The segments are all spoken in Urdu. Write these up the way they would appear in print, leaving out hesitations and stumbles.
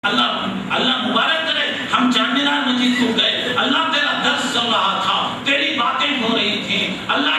اللہ مبارک کرے ہم چارمینار مسجد کو گئے، اللہ تیرا درس چل رہا تھا، تیری باتیں ہو رہی تھیں، اللہ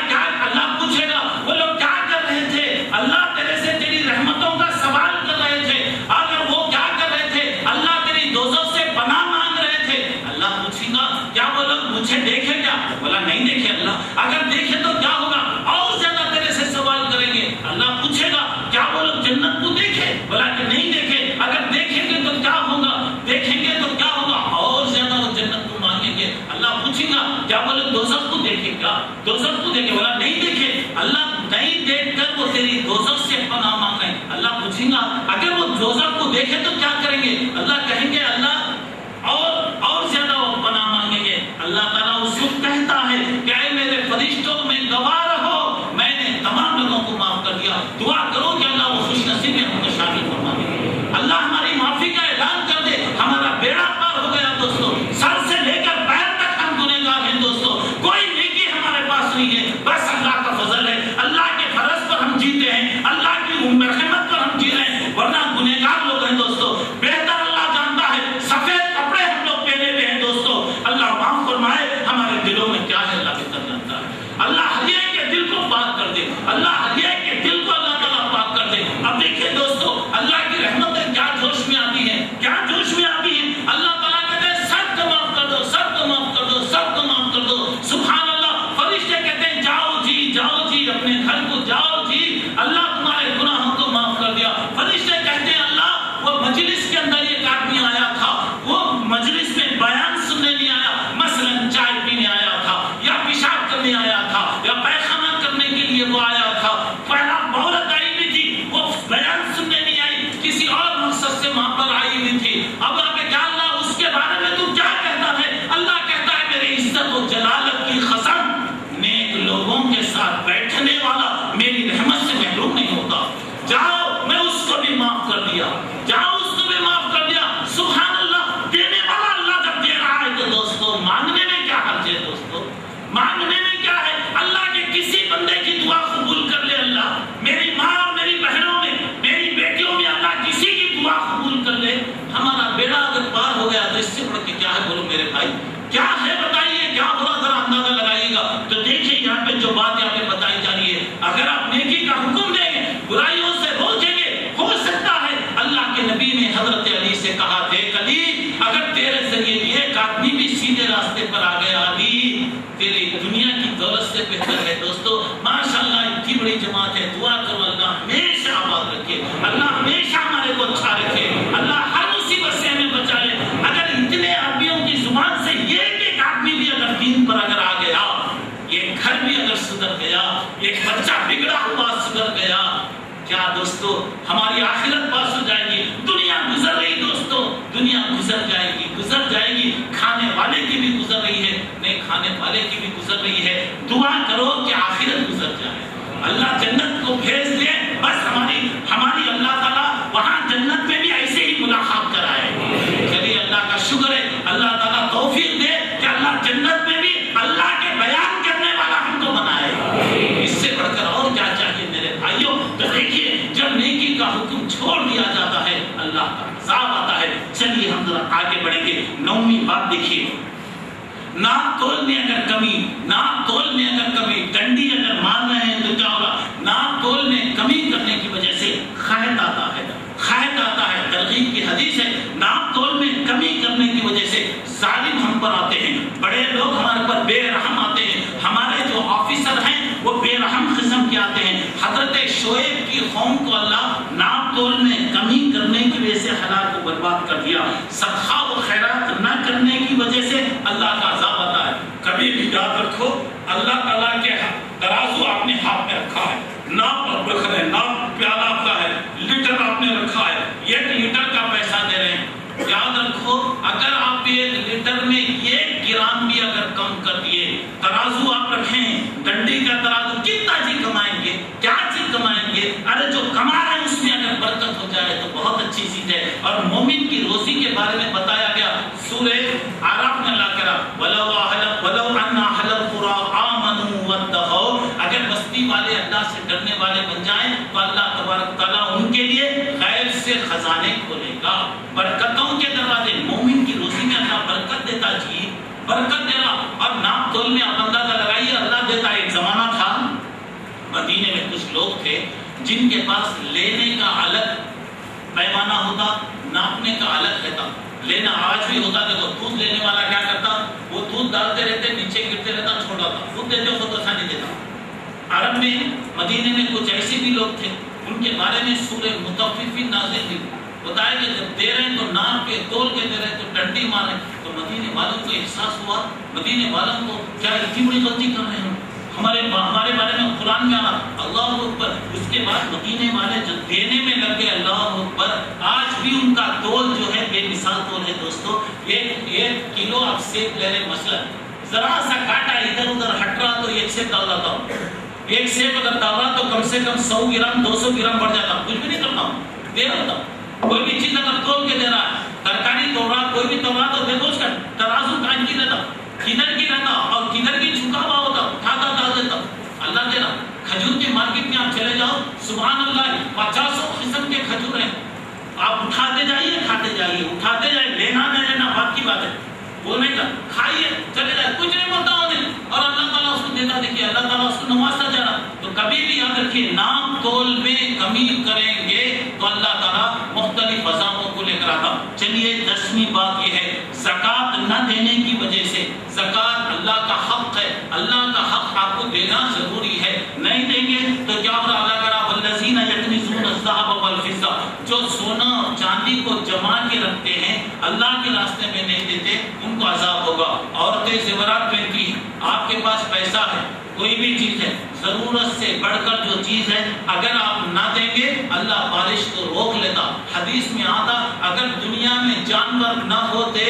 پوچھے گا وہ لوگ کیا کر رہے تھے، اللہ تیرے سے تیری رحمتوں کا سوال کر رہے تھے، اگر وہ کیا کر رہے تھے، اللہ تیری دوزخ سے پناہ مانگ رہے تھے، اللہ پوچھے گا کیا وہ لوگ مجھے دیکھے کیا؟ بولا نہیں دیکھے اللہ، اگر دیکھے تو کیا ہوگا؟ اور زیادہ تیرے سے سوال کریں گے، اللہ پوچھے گا کیا وہ لوگ جنت کو دیکھے؟ بولا کہ نہیں دیکھے، اگر دیکھیں گے تو کیا ہوگا؟ دیکھیں گے تو کیا ہوگا؟ اور زیادہ وہ جنت کو مانگیں گے، اللہ پوچھے گا کیا وہ لوگ دوزخ کو دیکھے کیا؟ دوزخ کو دیکھے؟ بولا نہیں دیکھے، اللہ نہیں دیکھ کر وہ تیری دوزخ سے پناہ مانگ رہے ہیں، اللہ پوچھے گا اگر وہ دوزخ کو دیکھے تو کیا کریں گے؟ اللہ کہیں گے اللہ اور زیادہ وہ پناہ مانگیں گے، اللہ تعالیٰ اس وقت کہتا ہے کہ اے میرے فرشتوں میں گواہ رہو میں نے تمام لوگوں کو معاف کر دیا، دعا کرو کہ اللہ وہ خوش نصیب میں ہم کو شامل فرما دے، اللہ ہماری معافی کا اعلان کر دے، ہمارا بیڑا پار ہو گیا دوستو، سر سے لے کر پیر تک ہم گنہگار ہیں دوستو، کوئی نیکی ہمارے پاس نہیں ہے، بس اللہ کا فضل ہے، اللہ کے فرض پر ہم جیتے ہیں، اللہ کی مرحمت پر ہم جی رہے ہیں، ورنہ گنہگار لوگ ہیں دوستو، بہتر اللہ جانتا ہے، سفید کپڑے ہم لوگ پہنے ہوئے ہیں دوستو، اللہ معاف فرمائے، ہمارے دلوں میں کیا ہے اللہ بہتر جانتا ہے، اللہ ہر ایک کے دل کو پاک کر دے، اللہ ہر ایک کے دل کو اللہ تعالیٰ پاک کر دے۔ اب دیکھیے دوستو اللہ کی رحمتیں کیا جوش میں آتی ہیں، کیا جوش میں آتی ہیں، اللہ تعالیٰ کہتے ہیں سب کو معاف کر دو، سب کو معاف کر دو، سب کو معاف کر دو، سبحان اللہ، فرشتے کہتے ہیں جاؤ جی اپنے گھر کو جاؤ جی، اللہ تمہارے گناہوں کو معاف کر دیا، فرشتے کہتے ہیں اللہ وہ مجلس کے اندر ایک آدمی آیا تھا، وہ مجلس میں بیان سننے نہیں آیا، مثلا چائے پینے آیا تھا یا پیشاب کرنے آیا تھا یا پیخانہ کرنے کے لیے وہ آیا تھا، پہلا عورت آئی ہوئی تھی، وہ بیان سننے نہیں آئی، کسی اور مقصد سے وہاں پر آئی ہوئی تھی، اب آپ کیا اللہ اس کے بارے میں تو کیا کہتا ہے؟ اللہ کہتا ہے میرے عزت و جلالت کی قسم، نیک لوگوں کے ساتھ بیٹھنے والا میری رحمت سے محروم نہیں ہوتا، جاؤ میں اس کو بھی معاف کر دیا، جاؤ اس کو بھی معاف کر دیا، سبحان اللہ، دینے والا اللہ جب دے رہا ہے تو دوستو مانگنے میں کیا حرج ہے دوستو، مانگنے میں کیا ہے؟ اللہ کے کسی بندے کی دعا قبول کر لے اللہ، میری ماں اور میری بہنوں میں، میری بیٹیوں میں اللہ کسی کی دعا قبول کر لے، ہمارا بیڑا اگر پار ہو گیا تو اس سے بڑھ کے کیا ہے بولو میرے بھائی، کیا ہے بتائیے، کیا ہوگا ذرا اندازہ لگائیے گا، تو دیکھیے یہاں پہ جو بات یہاں پہ بتائی جا رہی ہے، اگر آپ نیکی کا حکم دیں گے، برائیوں سے روکیں گے، ہو سکتا ہے اللہ کے نبی نے حضرت علی سے کہا دیکھ علی اگر تیرے ذریعے ایک آدمی بھی سیدھے راستے پر آ گیا علی تیری دنیا کی دولت سے بہتر ہے دوستو، ماشاءاللہ اتنی بڑی جماعت ہے، دعا کرو اللہ ہمیشہ آباد رکھے، اللہ ہمیشہ ہمارے کو اچھا رکھے، اللہ ہر مصیبت سے ہمیں بچا لے، اگر اتنے عربیوں کی زبان سے ایک آدمی بھی اگر دین پر اگر آ گیا، ایک گھر بھی اگر سدھر گیا، ایک بچہ بگڑا ہوا سدھر گیا، کیا دوستو ہماری آخرت پاس ہو جائے گی، دنیا گزر رہی دوستو، دنیا گزر جائے گی، کھانے والے کی بھی گزر رہی ہے، نہیں کھانے والے کی بھی گزر رہی ہے، دعا کرو کہ آخرت گزر جائے، اللہ جنت کو بھیج دے، بس ہماری اللہ تعالیٰ وہاں جنت میں بھی ایسے ہی ملاقات کرائے، چلیے اللہ کا شکر ہے، اللہ تعالیٰ توفیق دے کہ اللہ جنت میں بھی اللہ کے بیان کرنے والا ہم کو بنائے، اس سے بڑھ کر اور کیا چاہیے میرے بھائیوں، تو دیکھیے جب نیکی کا حکم چھوڑ دیا جاتا ہے اللہ کا عذاب آتا ہے۔ چلیے ہم ذرا آگے بڑھیں گے، 9ویں بات دیکھیے، ناپ تول میں اگر کمی، ڈنڈی اگر مار رہے ہیں تو کیا ہوگا؟ ناپ تول میں کمی کرنے کی وجہ سے خیط آتا ہے، ترغیب کی حدیث ہے، ناپ تول میں کمی کرنے کی وجہ سے ظالم ہم پر آتے ہیں، بڑے لوگ ہمارے پر بے رحم آتے ہیں، ہمارے جو آفیسر ہیں وہ بے رحم قسم کے آتے ہیں، حضرت شعیب کی قوم کو اللہ ناپ تول میں کمی کرنے کی وجہ سے ہلاک کو برباد کر دیا، صدقہ و خیرات نہ کرنے کی وجہ سے اللہ کا عذاب آتا ہے۔ کبھی بھی یاد رکھو اللہ تعالیٰ کے ترازو آپ نے ہاتھ میں رکھا ہے، ناپ رکھ رہے ہیں، ناپ پیالہ آپ کا ہے، لیٹر آپ نے رکھا ہے، 1 لیٹر کا پیسہ دے رہے ہیں، یاد رکھو اگر آپ 1 لیٹر میں 1 گرام بھی اگر کم کر دیے، ترازو آپ رکھیں، ڈنڈی کا ترازو، کتنا چیز کمائیں گے، کیا چیز کمائیں گے، ارے جو کما رہے ہیں اس میں اگر برکت ہو جائے تو بہت اچھی چیز ہے۔ اور مومن کی روزی کے بارے میں بتایا گیا سورہ اعراف میں اللہ کہہ رہا وَلَوْ أَنَّ أَهْلَ الْقُرَىٰ آمَنُوا وَاتَّقَوْا، اگر بستی والے اللہ سے ڈرنے والے بن جائیں تو اللہ تبارک تعالیٰ ان کے لیے خیر سے خزانے کھولے گا، برکتوں کے لینا آج بھی ہوتا ہے. دیکھو دودھ لینے والا کیا کرتا, وہ دودھ ڈالتے رہتے, نیچے گرتے رہتا, چھوڑا تھا. خود دیتے خود ایسا نہیں دیتا. عرب میں مدینے میں کچھ ایسے بھی لوگ تھے, ان کے بارے میں سورہ مطففین نازل ہوئی. بتایا کہ جب دے رہے ہیں تو ناپ کے تول کے دے رہے ہیں, تو ڈنڈی مارے. تو مدینے والوں کو احساس ہوا, مدینے والوں کو کیا اتنی بڑی غلطی کر رہے ہیں ہمارے بارے میں قرآن میں آنا اللہ اکبر. اس کے بعد مدینے والے جو دینے میں لگ گئے, اللہ اکبر. آج بھی ان کا تول جو ہے بے مثال تول ہے دوستو. ایک کلو آپ سیب لے رہے, مثلا ذرا سا کاٹا ادھر ادھر ہٹ رہا تو ایک سیب ڈال لاتا ہوں. ایک سیب اگر ڈال رہا تو کم سے کم 100 گرام 200 گرام بڑھ جاتا ہوں. کچھ بھی نہیں کرتا ہوں, دے رہا ہوں. کوئی بھی چیز اگر تول کے دے رہا ہے, ترکاری توڑ رہا, کوئی بھی توڑ رہا, تو دیکھو اس کا ترازو کہاں کی رہتا, کدھر کی رہتا اور کدھر کی جھکا ہوا ہوتا, اٹھاتا ڈال دیتا. اللہ دے رہا. کھجور کے مارکیٹ میں آپ چلے جاؤ, سبحان اللہ 500 قسم کے کھجور ہیں. آپ اٹھاتے جائیے, کھاتے جائیے, اٹھاتے جائیے. لینا نہ لینا بات کی بات ہے, وہ نہیں کر, کھائیے چلے جائے, کچھ نہیں بولتا انہیں. اور اللہ تعالیٰ اس کو دیتا. دیکھیے اللہ تعالیٰ اس کو نوازتا جا رہا. تو کبھی بھی یاد رکھیے, نام تول میں کمی کریں گے تو اللہ تعالیٰ مختلف عذابوں کو لے کر آتا. چلیے 10ویں بات یہ ہے, زکوٰۃ نہ دینے کی وجہ سے. زکوٰۃ اللہ کا حق ہے, اللہ کا حق آپ کو دینا ضروری ہے. نہیں دیں گے تو کیا ہوگا؟ اللہ کرا والذین یکنزون الذهب والفضة, جو سونا اور چاندی کو جما کے رکھتے ہیں اللہ کے راستے میں نہیں دیتے, ان کو عذاب ہوگا. عورتیں زیورات پہنتی ہیں, آپ کے پاس پیسہ ہے, کوئی بھی چیز ہے, ضرورت سے بڑھ کر جو چیز ہے اگر آپ نہ دیں گے اللہ بارش کو روک لیتا. حدیث میں آتا اگر دنیا میں جانور نہ ہوتے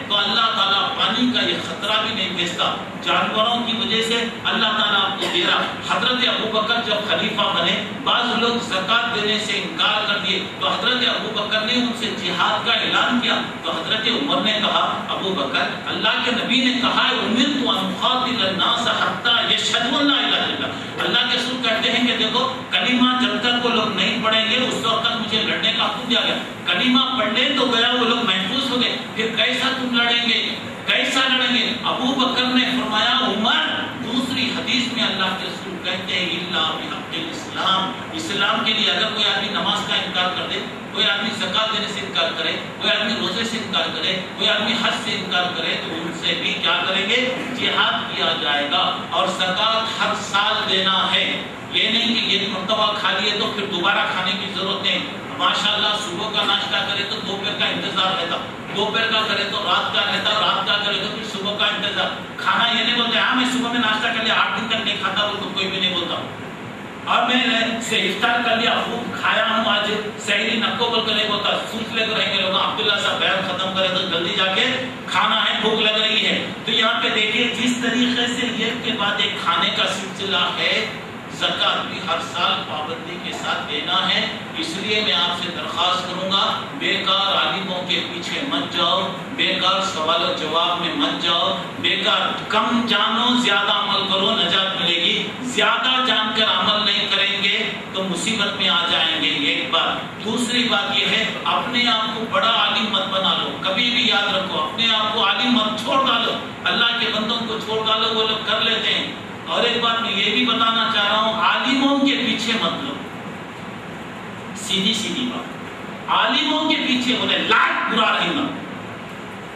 تو اللہ تعالیٰ پانی کا یہ خطرہ بھی نہیں بھیجتا. جانوروں کی وجہ سے اللہ تعالیٰ آپ کو دے رہا. حضرت ابوبکر جب خلیفہ بنے, بعض لوگ زکوٰۃ دینے سے انکار کر دیے, تو حضرت ابوبکر نے ان سے جہاد کا اعلان کیا. تو حضرت عمر نے کہا ابوبکر, اللہ کے نبی نے کہا ہے امرت ان اقاتل الناس حتی یشهدوا ان لا الہ الا اللہ. اللہ کے رسول کہتے ہیں کہ دیکھو کلمہ جب تک وہ لوگ نہیں پڑھیں گے اس وقت تک مجھے لڑنے کا حکم دیا گیا. کلمہ پڑھ لیں تو گیا, وہ لوگ محفوظ ہو گئے, پھر کیسا تم لڑیں گے, کیسا لڑیں گے؟ ابو بکر نے فرمایا عمر, دوسری حدیث میں اللہ کے رسول کہتے ہیں الا بحق الاسلام, اسلام کے لیے اگر کوئی آدمی نماز کا انکار کر دے, کوئی آدمی زکوٰۃ دینے سے انکار کرے, کوئی آدمی روزے سے انکار کرے, کوئی آدمی حج سے انکار کرے, تو ان سے بھی کیا کریں گے؟ جہاد کیا جائے گا. اور زکوٰۃ ہر سال دینا ہے, یہ نہیں کہ ایک مرتبہ کھا لیے تو پھر دوبارہ کھانے کی ضرورت نہیں. ماشاءاللہ صبح کا ناشتہ کرے تو دوپہر کا انتظار رہتا, دوپہر کا کرے تو رات کا رہتا, رات کا کرے تو پھر صبح کا انتظار. کھانا یہ نہیں بولتے ہاں میں صبح میں ناشتہ کر لیا 8 دن تک نہیں کھاتا, وہ تو کوئی بھی نہیں بولتا. اور میں نے افطار کر لیا, خوب کھایا ہوں, آج سحری نکو بول کر نہیں بولتا. سوچ لے کر رہیں گے لوگ, عبداللہ صاحب بیان ختم کرے تو جلدی جا کے کھانا ہے, بھوک لگ رہی ہے. تو یہاں پہ دیکھیے جس طریقے سے ایک کے بعد ایک کھانے کا سلسلہ ہے, زکوٰۃ بھی ہر سال پابندی کے ساتھ دینا ہے. اس لیے میں آپ سے درخواست کروں گا, بیکار عالموں کے پیچھے مت جاؤ, بیکار سوال و جواب میں مت جاؤ, بیکار کم جانو زیادہ عمل کرو, نجات ملے گی. زیادہ جان کر عمل نہیں کریں گے تو مصیبت میں آ جائیں گے. ایک بات. دوسری بات یہ ہے, اپنے آپ کو بڑا عالم مت بنا لو. کبھی بھی یاد رکھو, اپنے آپ کو عالم مت چھوڑ ڈالو, اللہ کے بندوں کو چھوڑ ڈالو, وہ لوگ کر لیتے ہیں. اور ایک بات میں یہ بھی بتانا چاہ رہا ہوں, عالموں کے پیچھے مت لو. سیدھی سیدھی بات, عالموں کے پیچھے بولے لاکھ برا رہے گا,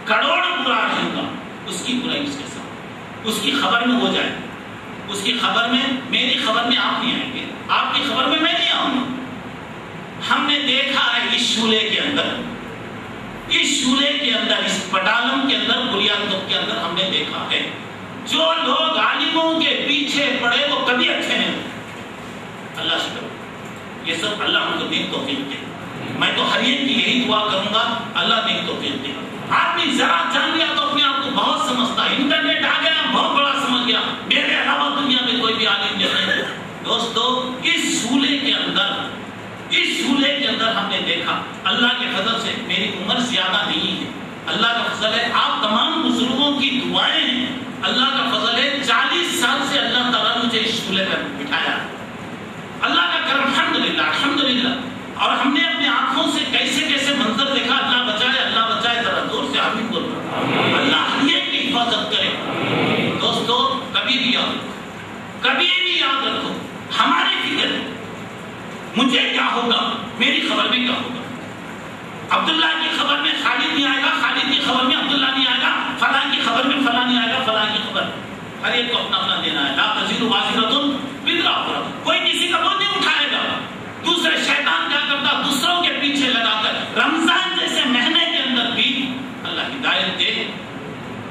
کروڑ برا رہے گا, اس کی برائی اس کے ساتھ, اس کی خبر میں ہو جائے, اس کی خبر میں, میری خبر میں آپ نہیں آئیں گے, آپ کی خبر میں میں نہیں آؤں گا. ہم نے دیکھا ہے اس شولے کے اندر, اس شولے کے اندر, اس پٹالم کے اندر, بنیاد کے اندر ہم نے دیکھا ہے جو لوگ عالموں کے پیچھے پڑے وہ کبھی اچھے نہیں ہوتے. اللہ سے کرو, یہ سب اللہ ہم کو نیک توفیق دے. میں تو ہر ایک کی یہی دعا کروں گا, اللہ نیک توفیق دے. آدمی ذرا جان لیا تو اپنے آپ کو بہت سمجھتا ہے, انٹرنیٹ آ گیا بہت بڑا سمجھ گیا, میرے علاوہ دنیا میں کوئی بھی عالم نہیں. دوستو اس شولے کے اندر, اس شولے کے اندر ہم نے دیکھا, اللہ کے فضل سے میری عمر زیادہ نہیں ہے, اللہ کا فضل ہے, آپ تمام بزرگوں کی دعائیں ہیں, اللہ کا فضل ہے. 40 سال سے اللہ تعالیٰ مجھے اس شولے میں بٹھایا, اللہ کا کرم, الحمدللہ الحمدللہ. اور ہم نے اپنے آنکھوں سے کیسے کیسے منظر دیکھا, اللہ بچائے, اللہ بچائے. ذرا زور سے آمین بولو, اللہ ہر ایک کی حفاظت کرے. دوستو کبھی بھی یاد رکھو, کبھی بھی یاد رکھو, ہماری فکر مجھے کیا ہوگا, میری خبر میں کیا ہوگا. عبداللہ کی خبر میں خالد نہیں آئے گا, ہر ایک کو اپنا اپنا دینا ہے. لا تزر وازرۃ وزر اخرى. کوئی کسی کا بوجھ نہیں اٹھائے گا. دوسرے شیطان کیا کرتا؟ دوسروں کے پیچھے لگا کر رمضان جیسے مہینے کے اندر بھی اللہ ہدایت دے،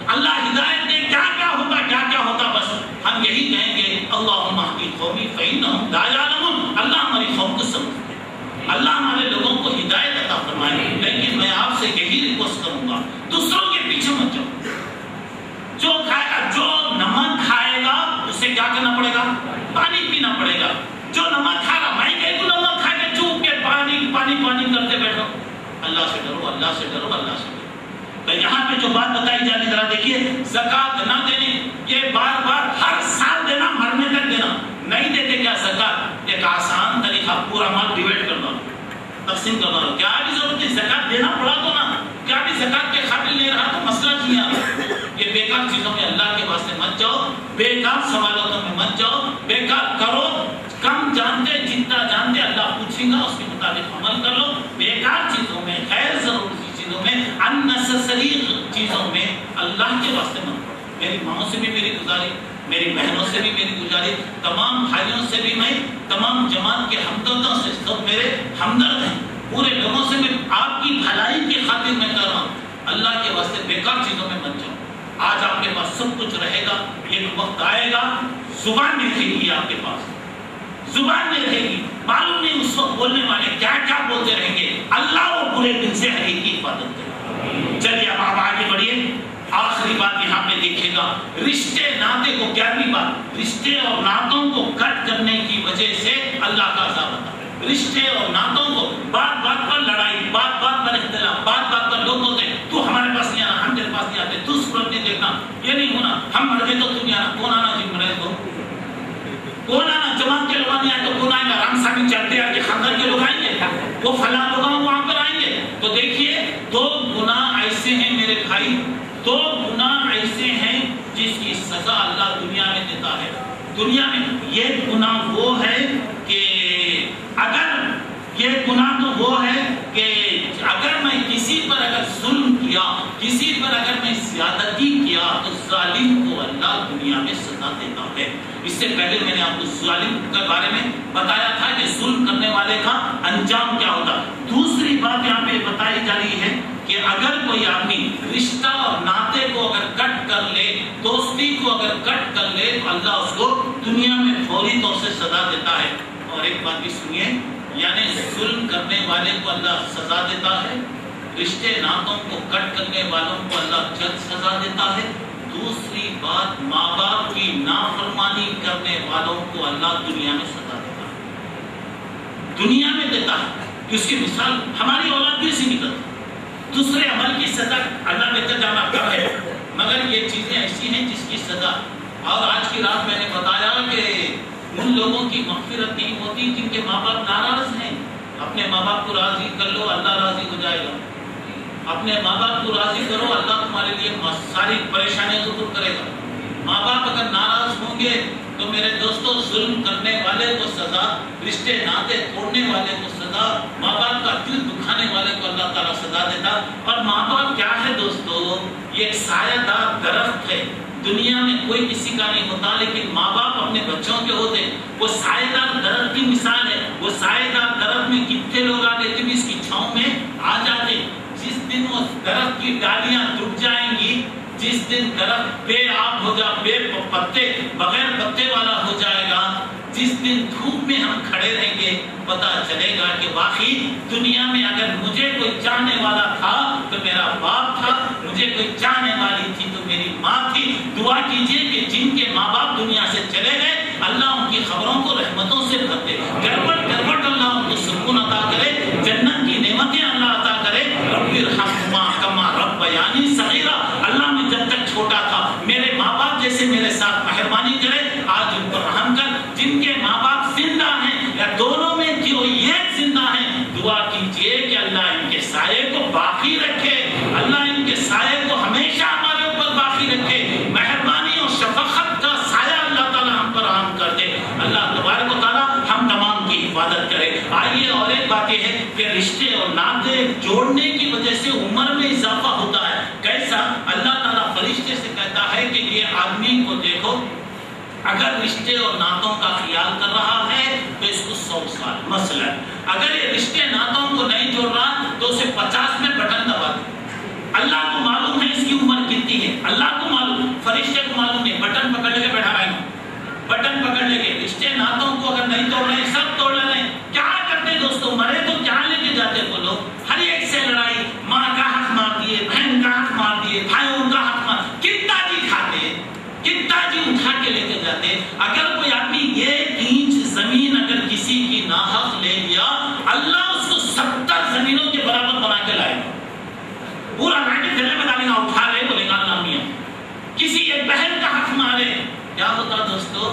اللہ ہدایت دے. کیا کیا ہوتا، کیا کیا ہوتا، بس ہم یہی کہیں گے اللہم اہدی قومی فإنہم لا یعلمون. اللہ ہماری قوم کو سمجھتے، اللہ ہمارے لوگوں کو ہدایت عطا فرمائے. لیکن میں آپ سے یہی ریکویسٹ کروں گا، دوسروں کے پیچھے مت جاؤ. جو کھائے گا، جو نمک کھائے گا اسے کیا کرنا پڑے گا؟ پانی پینا پڑے گا. جو نمک کھا رہا، میں کہیں تو نمک کھا کے چوپ کے پانی پانی پانی کرتے بیٹھو. اللہ سے ڈرو، اللہ سے ڈرو، اللہ سے ڈرو. تو یہاں پہ جو بات بتائی جا رہی ذرا دیکھیے، زکات نہ دینے، یہ بار بار ہر سال دینا، مرنے تک دینا. نہیں دیتے کیا زکات؟ ایک آسان طریقہ، پورا مال ڈیوائڈ کر دو، تقسیم کر دو. کیا بھی ضرورت ہے زکات دینا پڑا تو نا، کیا بھی زکات کے قابل نہیں رہا تو مسئلہ کیا؟ یہ بیکار چیزوں میں اللہ کے واسطے مت جاؤ، بیکار سوالوں میں مت جاؤ، بیکار کرو. کم جانتے جتنا جانتے اللہ پوچھے گا، اس کے مطابق عمل کر لو. بیکار چیزوں میں، غیر ضروری چیزوں میں، اننیسیسری چیزوں میں اللہ کے واسطے مت پڑو. میری ماں سے بھی میری گزارش، میری بہنوں سے بھی میری گزارش، تمام بھائیوں سے بھی، میں تمام جماعت کے ہمدردوں سے، سب میرے ہمدرد ہیں، پورے لوگوں سے میں آپ کی بھلائی کی خاطر میں کر رہا ہوں. اللہ کے واسطے بیکار چیزوں میں مت جاؤ. آج آپ کے پاس سب کچھ رہے گا، ایک وقت آئے گا زبان نہیں رہے گی آپ کے پاس، زبان نہیں رہے گی. معلوم نہیں اس وقت بولنے والے کیا کیا بولتے رہیں گے. اللہ وہ برے دن سے ہر ایک کی حفاظت کرے. چلیے اب آپ آگے بڑھیے. آخری بات یہاں پہ دیکھیے گا، رشتے ناطے کو، 11ویں بات، رشتے اور ناطوں کو کٹ کرنے کی وجہ سے اللہ کا عذاب آتا ہے. رشتے اور ناطوں کو، بات بات پر لڑائی، بات بات پر اختلاف، بات بات پر لوگ ہوتے ہیں تو ہمارے پاس نہیں آنا، ہم تیرے پاس نہیں آتے، تو صورت نہیں دیکھنا، یہ نہیں ہونا، ہم مر گئے تو تم نہیں آنا. کون آنا جی مرے تو؟ کون آنا؟ جماعت کے لوگ نہیں آئے تو کون آئے گا؟ رام سامی چلتے آ کے خاندان کے لوگ آئیں گے، وہ فلاں لوگ وہاں پر آئیں گے. تو دیکھیے دو گناہ ایسے ہیں میرے بھائی، دو گناہ ایسے ہیں جس کی سزا اللہ دنیا میں دیتا ہے. دنیا میں یہ گناہ وہ ہے کہ یہ گناہ تو وہ ہے کہ اگر میں کسی پر اگر ظلم کیا، کسی پر اگر میں زیادتی کیا تو ظالم کو اللہ دنیا میں سزا دیتا ہے. اس سے پہلے میں نے آپ کو ظالم کے بارے میں بتایا تھا کہ ظلم کرنے والے کا انجام کیا ہوتا. دوسری بات یہاں پہ بتائی جا رہی ہے کہ اگر کوئی آدمی رشتہ اور ناطے کو اگر کٹ کر لے، دوستی کو اگر کٹ کر لے تو اللہ اس کو دنیا میں فوری طور سے سزا دیتا ہے. اور ایک بات بھی سنیے، یعنی ظلم کرنے والے کو اللہ سزا دیتا ہے، رشتے ناطوں کو کٹ کرنے والوں کو اللہ جلد سزا دیتا ہے. دوسری بات، ماں باپ کی نافرمانی کرنے والوں کو اللہ دنیا میں سزا دیتا ہے، دنیا میں دیتا ہے. اس کی مثال ہماری اولاد بھی اسی نکلتی. دوسرے عمل کی سزا اللہ بہتر جانا کب ہے، مگر یہ چیزیں ایسی ہیں جس کی سزا. اور آج کی رات میں نے بتایا کہ ان لوگوں کی مغفرت نہیں ہوتی جن کے ماں باپ ناراض ہیں. اپنے ماں باپ کو راضی کر لو، اللہ راضی ہو جائے گا. اپنے ماں باپ کو راضی کرو، اللہ تمہارے لیے ساری پریشانیاں دور کرے گا. ماں باپ اگر ناراض ہوں گے تو میرے دوستوں ظلم کرنے والے کو سزا، رشتے ناطے توڑنے والے کو سزا، ماں باپ کا دل دکھانے والے کو اللہ تعالیٰ سزا دیتا. اور ماں باپ کیا ہے دوستو؟ یہ ایک سایہ دار درخت ہے. دنیا میں کوئی کسی کا نہیں ہوتا، لیکن ماں باپ اپنے بچوں کے ہوتے. وہ سایہ دار درخت کی مثال ہے. وہ سایہ دار درخت میں کتنے لوگ آتے تھے اس کی چھاؤں میں آ جاتے. جس دن وہ درخت کی ڈالیاں ٹوٹ جائیں گی، جس دن درخت بے آب ہو جا، بے پتے، بغیر پتے والا ہو جائے گا، جس دن دھوپ میں ہم کھڑے رہیں گے، پتا چلے گا کہ واقعی دنیا میں اگر مجھے کوئی چاہنے والا تھا تو میرا باپ تھا، مجھے کوئی چاہنے والی تھی تو میری ماں تھی. دعا کیجئے کہ جن کے ماں باپ دنیا سے چلے گئے اللہ ان کی خبروں کو رحمتوں سے بھر دے. گربٹ گربٹ اللہ ان کو سکون عطا کرے، جنت کی نعمتیں اللہ عطا کرے. رب ارحمہما کما ربیانی صغیرا. اللہ میں جب تک چھوٹا تھا میرے ماں باپ جیسے میرے ساتھ مہربانی کرے، آج ان پر رحم کر. جن کے ماں باپ زندہ ہیں یا دونوں میں جو ایک زندہ ہیں، دعا کیجئے کہ اللہ ان کے سائے کو باقی رکھے، اللہ ان کے سائے کو ہمیشہ ہمارے اوپر باقی رکھے. مہربانی اور شفقت کا سایہ اللہ تعالیٰ ہم پر عام کر دے. اللہ تبارک و تعالیٰ ہم تمام کی حفاظت کرے. آئیے اور ایک بات یہ ہے کہ رشتے اور ناطے جوڑنے کی وجہ سے عمر میں اضافہ ہوتا ہے. کیسا؟ اللہ تعالیٰ فرشتے سے کہتا ہے کہ یہ آدمی کو دیکھو اگر رشتے اور ناتوں کا خیال کر رہا ہے تو اس کو 100 سال. مثلا اگر یہ رشتے ناتوں کو نہیں جوڑ رہا تو اسے 50 میں بٹن دبا دے. اللہ کو معلوم ہے اس کی عمر کتنی ہے, اللہ کو معلوم, فرشتے کو معلوم نہیں, بٹن پکڑ لے کے بیٹھا رہے ہیں, بٹن پکڑ لے کے. رشتے ناتوں کو اگر نہیں توڑ رہے ہیں, سب توڑ لے رہے ہیں. کیا کرتے دوستوں, مرے تو کیا لے کے جاتے وہ لوگ, ہر ایک سے لڑائی, ماں کا ہاتھ مار دیے, بہن کا ہاتھ مار دیے, بھائیوں کا ہاتھ مار, کتنا جی کھاتے, کتنا جی اٹھا کے لے کے جاتے. اگر کوئی آدمی 1 انچ زمین اگر کسی کی ناحق لے لیا, اللہ اس کو 70 زمینوں کے برابر بنا کے لائے, پورا لائن دھلے میں ڈالے گا, اٹھا لے بولے گا اللہ میاں. کسی ایک بہن کا حق مارے, کیا ہوتا دوستو,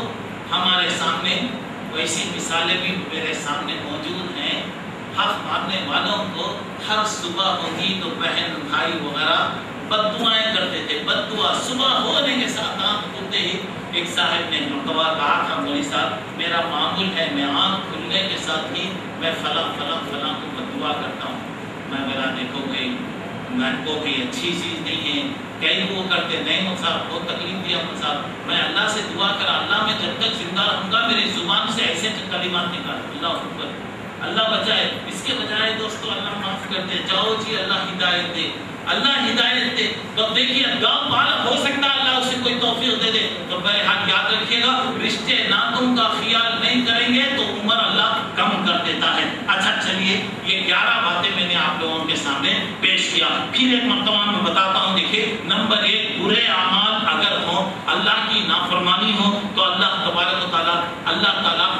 ہمارے سامنے ویسی مثالیں بھی میرے سامنے موجود ہیں. حق مارنے والوں کو ہر صبح ہوگی تو بہن بھائی وغیرہ بددعائیں کرتے تھے. بددعا صبح ہونے کے ساتھ آنکھ کھلتے ہی, ایک صاحب نے مرتبہ کہا تھا, مولوی صاحب میرا معمول ہے, میں آنکھ کھلنے کے ساتھ ہی میں فلاں فلاں فلاں کو بددعا کرتا ہوں. میں میرا دیکھو گئی میں کو کوئی اچھی چیز نہیں ہے, کئی وہ کرتے نہیں ہو صاحب, بہت تکلیف دیا صاحب, میں اللہ سے دعا کرا, اللہ میں جب تک زندہ رہوں گا میری زبان سے ایسے کلمات نکال, اللہ اکبر, اللہ بچائے. اس کے بجائے دوستو اللہ معاف کر دے, جاؤ جی اللہ ہدایت دے, اللہ ہدایت دے. تو دیکھیے گاؤں والا ہو سکتا ہے اللہ اسے کوئی توفیق دے دے. تو بہرحال یاد رکھیے گا, رشتے ناتوں کا خیال نہیں کریں گے تو عمر اللہ کم کر دیتا ہے. اچھا چلیے, یہ 11 باتیں میں نے آپ لوگوں کے سامنے پیش کیا. پھر ایک مرتبہ میں بتاتا ہوں. دیکھیے نمبر 1, برے اعمال اگر ہوں, اللہ کی نافرمانی ہو تو اللہ تبارک و تعالیٰ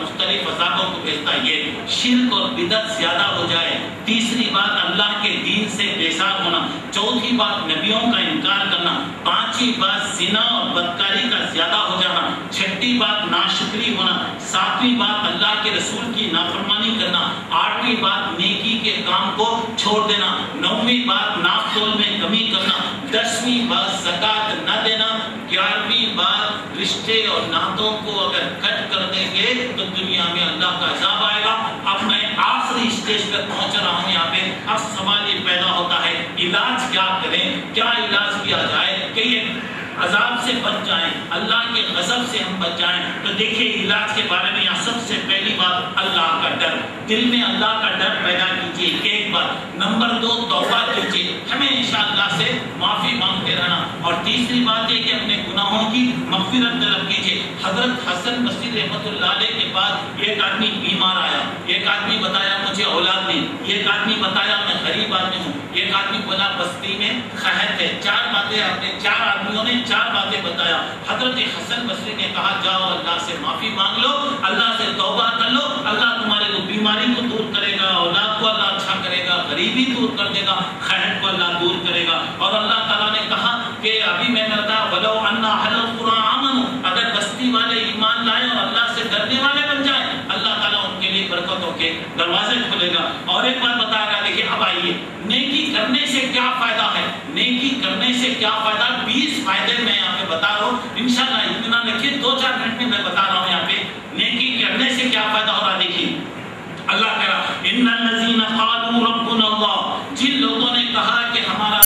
مختلف عذابوں کو بھیجتا ہے. یہ شرک اور بدعت زیادہ ہو جائے. تیسری بات اللہ کے دین سے بیزار ہونا. چوتھی بات نبیوں کا انکار کرنا. پانچویں بات زنا اور بدکاری کا زیادہ ہو جانا. چھٹی بات ناشکری ہونا. ساتویں بات اللہ کے رسول کی نافرمانی کرنا. آٹھویں بات نیکی کے کام کو چھوڑ دینا. نویں بات ناپ تول میں کمی کرنا. 10ویں بات زکات نہ دینا. 11ویں بات رشتے اور ناتوں کو اگر کٹ کر دیں گے تو دنیا میں اللہ کا عذاب آئے گا. اب میں آخری اسٹیج پر پہنچ رہا ہوں یہاں پہ. اب سوال یہ پیدا ہوتا ہے, علاج کیا کریں, کیا علاج کیا جائے کہ یہ عذاب سے بچ جائیں, اللہ کے غضب سے ہم بچ جائیں. تو دیکھیے علاج کے بارے میں یہاں سب سے پہلی بات اللہ کا ڈر. دل میں اللہ کا ڈر پیدا کیجیے, ایک بات. نمبر 2, توبہ کیجیے, ہمیشہ اللہ سے معافی مانگتے رہنا. اور تیسری بات یہ کہ اپنے گناہوں کی مغفرت طلب کیجیے. حضرت حسن بصری رحمۃ اللہ علیہ کے پاس ایک آدمی بیمار آیا. ایک آدمی بتایا مجھے اولاد نہیں, ایک آدمی بتایا میں غریب آدمی ہوں, ایک آدمی بولا بستی میں قحط ہے. 4 باتیں اپنے 4 آدمیوں نے 4 باتیں بتایا. حضرت حسن بصری نے کہا جاؤ اللہ سے معافی مانگ لو, اللہ سے توبہ کر لو, اللہ تمہارے کو بیماری کو دور کرے گا, اولاد کو اللہ اچھا کرے گا, غریبی دور کر دے گا, قحط کو اللہ دور کرے گا. اور اللہ تعالیٰ نے کہا کہ ابھی میں نے بتایا ولو ان اہل القرى آمنوا, اگر بستی والے ایمان لائیں اور اللہ سے ڈرنے والے بن جائیں, اللہ تعالیٰ ان کے لیے برکتوں کے دروازے کھولے گا. اور ایک بات بتا رہا, دیکھیے اب آئیے نیکی کرنے سے کیا فائدہ ہے, نیکی کرنے سے کیا فائدہ. 20 فائدے میں یہاں پہ بتا رہا ہوں, انشاءاللہ